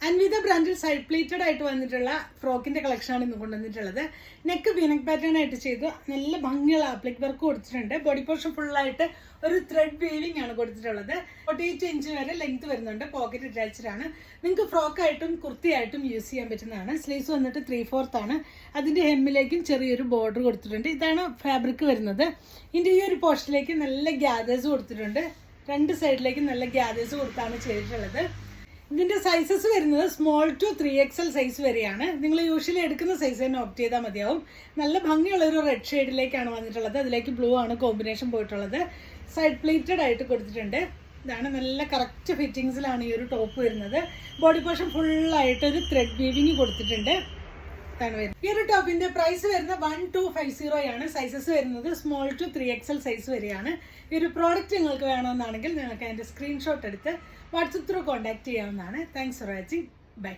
അൻവിത ബ്രാൻഡിൽ side plated ആയിട്ട് വന്നിട്ടുള്ള ഫ്രോക്കിന്റെ കളക്ഷനാണ് ഇന്ന് കൊണ്ടുവന്നിട്ടുള്ളത്. നെക്ക് വീനക് പാറ്റേൺ ആയിട്ട് ചെയ്തു നല്ല ഭംഗിയുള്ള ആപ്ലിക് വർക്ക് കൊടുത്തിട്ടുണ്ട്. ബോഡി പോർഷൻ ഫുള്ളായിട്ട് ഒരു ത്രെഡ് വീവിംഗ് ആണ് കൊടുത്തിട്ടുള്ളത്. 48 ഇഞ്ച് വരെ ലെങ്ത് വരുന്നുണ്ട്. പോക്കറ്റ് അറ്റാച്ച്ഡ് ആണ്. നിങ്ങൾക്ക് ഫ്രോക്കായിട്ടും കുർത്തിയായിട്ടും യൂസ് ചെയ്യാൻ പറ്റുന്നതാണ്. സ്ലീവ്സ് വന്നിട്ട് 3/4 ആണ്. അതിന്റെ ഹെമ്മിലേക്കും ചെറിയൊരു ബോർഡർ കൊടുത്തിട്ടുണ്ട്. ഇതാണ് ഫാബ്രിക് വരുന്നത്. ഇതിന്റെ ഈ ഒരു പോർഷനിലേക്ക് നല്ല ഗ്യാദേഴ്സ് കൊടുത്തിട്ടുണ്ട്. രണ്ട് സൈഡിലേക്ക് നല്ല ഗ്യാദേഴ്സ് കൊടുത്താണ് ചെയ്തിട്ടുള്ളത്. ഇതിന്റെ സൈസസ് വരുന്നത് സ്മോൾ ടു 3XL സൈസ് വരെയാണ്. നിങ്ങൾ യൂഷ്വലി എടുക്കുന്ന സൈസ് തന്നെ ഓപ്റ്റ് ചെയ്താൽ മതിയാവും. നല്ല ഭംഗിയുള്ള ഒരു റെഡ് ഷെയ്ഡിലേക്കാണ് വന്നിട്ടുള്ളത്. അതിലേക്ക് ബ്ലൂ ആണ് കോമ്പിനേഷൻ പോയിട്ടുള്ളത്. സൈഡ് പ്ലേറ്റഡ് ആയിട്ട് കൊടുത്തിട്ടുണ്ട്. ഇതാണ് നല്ല കറക്റ്റ് ഫിറ്റിങ്സിലാണ് ഈ ഒരു ടോപ്പ് വരുന്നത്. ബോഡി പോർഷൻ ഫുള്ളായിട്ട് ഒരു ത്രെഡ് വീവിങ് കൊടുത്തിട്ടുണ്ട്. ഈ ഒരു ടോപ്പിന്റെ പ്രൈസ് വരുന്നത് 1250 ആണ്. സൈസസ് വരുന്നത് സ്മോൾ ടു 3XL സൈസ് വരെയാണ്. ഈ ഒരു പ്രോഡക്റ്റ് നിങ്ങൾക്ക് വേണമെന്നാണെങ്കിൽ നിങ്ങൾക്ക് അതിന്റെ സ്ക്രീൻഷോട്ട് എടുത്ത് വാട്സപ്പ് ത്രൂ കോൺടാക്ട് ചെയ്യാവുന്നതാണ്. Thanks for watching. ബൈ.